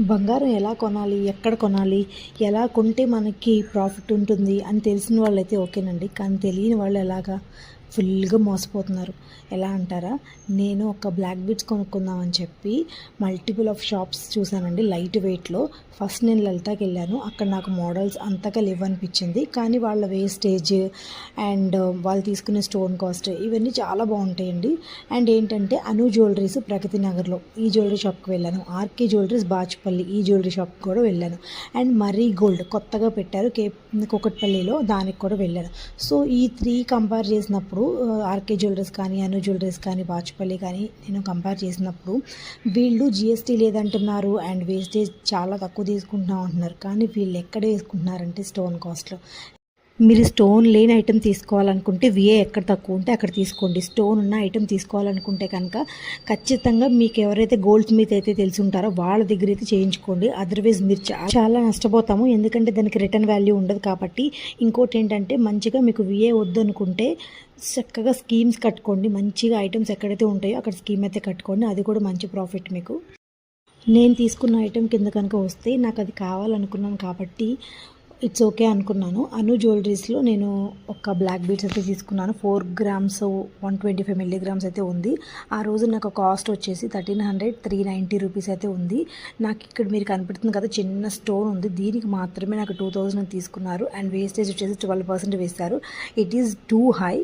బంగారం ఎలా కొనాలి, ఎక్కడ కొనాలి, ఎలా కొంటే మనకి ప్రాఫిట్ ఉంటుంది అని తెలిసిన వాళ్ళైతే ఓకేనండి. కానీ తెలియని వాళ్ళు ఎలాగా ఫుల్గా మోసపోతున్నారు. ఎలా అంటారా, నేను ఒక బ్లాక్ బీడ్స్ కొనుక్కుందామని చెప్పి మల్టిపుల్ ఆఫ్ షాప్స్ చూశానండి లైట్ వెయిట్లో. ఫస్ట్ నేను లలితాకి వెళ్ళాను. అక్కడ నాకు మోడల్స్ అంతగా లేవనిపించింది. కానీ వాళ్ళ వేస్టేజ్ అండ్ వాళ్ళు తీసుకునే స్టోన్ కాస్ట్ ఇవన్నీ చాలా బాగుంటాయండి. అండ్ ఏంటంటే అను జ్యువెలరీస్ ప్రగతి నగర్లో ఈ జ్యువెలరీ షాప్కి వెళ్ళాను. ఆర్కే జ్యువెలరీస్ బాచుపల్లి ఈ జ్యువెలరీ షాప్కి కూడా వెళ్ళాను. అండ్ మరీ గోల్డ్ కొత్తగా పెట్టారు కూకట్పల్లిలో, దానికి కూడా వెళ్ళాను. సో ఈ 3 కంపేర్ చేసినప్పుడు ఆర్కే జ్యువెలరీస్ కానీ, అను జ్యువెలరీస్ కానీ, బాచుపల్లి కానీ నేను కంపేర్ చేసినప్పుడు వీళ్ళు జిఎస్టీ లేదంటున్నారు అండ్ వేస్టేజ్ చాలా తక్కువ తీసుకుంటున్నాం అంటున్నారు. కానీ వీళ్ళు ఎక్కడ వేసుకుంటున్నారంటే స్టోన్ కాస్ట్లో. మీరు స్టోన్ లేని ఐటెం తీసుకోవాలనుకుంటే విఏ ఎక్కడ తక్కువ ఉంటే అక్కడ తీసుకోండి. స్టోన్ ఉన్న ఐటెం తీసుకోవాలనుకుంటే కనుక ఖచ్చితంగా మీకు ఎవరైతే గోల్డ్ స్మిత్ అయితే తెలిసి ఉంటారో వాళ్ళ దగ్గర అయితే చేయించుకోండి. అదర్వైజ్ మీరు చాలా నష్టపోతాము, ఎందుకంటే దానికి రిటర్న్ వాల్యూ ఉండదు కాబట్టి. ఇంకోటి ఏంటంటే మంచిగా మీకు విఏ వద్దు అనుకుంటే చక్కగా స్కీమ్స్ కట్టుకోండి. మంచిగా ఐటమ్స్ ఎక్కడైతే ఉంటాయో అక్కడ స్కీమ్ అయితే కట్టుకోండి, అది కూడా మంచి ప్రాఫిట్ మీకు. నేను తీసుకున్న ఐటెం కింద కనుక వస్తే నాకు అది కావాలనుకున్నాను కాబట్టి ఇట్స్ ఓకే అనుకున్నాను. అను జ్యువెలరీస్లో నేను ఒక బ్లాక్ బీడ్స్ అయితే తీసుకున్నాను. 4 గ్రామ్స్ 125 మిల్లీగ్రామ్స్ అయితే ఉంది. ఆ రోజు నాకు కాస్ట్ వచ్చేసి 1390 రూపీస్ అయితే ఉంది. నాకు ఇక్కడ మీరు కనిపెడుతుంది కదా చిన్న స్టోన్ ఉంది, దీనికి మాత్రమే నాకు 2000 తీసుకున్నారు. అండ్ వేస్టేజ్ వచ్చేసి 12% వేశారు. It is two high,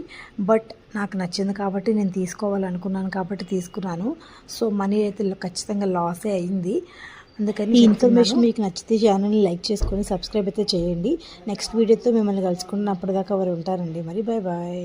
but నాకు నచ్చింది కాబట్టి నేను తీసుకోవాలనుకున్నాను కాబట్టి తీసుకున్నాను. సో మనీ అయితే ఖచ్చితంగా లాసే అయింది. అందుకని ఈ ఇన్ఫర్మేషన్ మీకు నచ్చితే ఛానల్ని లైక్ చేసుకొని సబ్స్క్రైబ్ అయితే చేయండి. నెక్స్ట్ వీడియోతో మిమ్మల్ని కలుసుకున్నప్పటిదాకా ఎవరు ఉంటారండి. మరి బాయ్ బాయ్.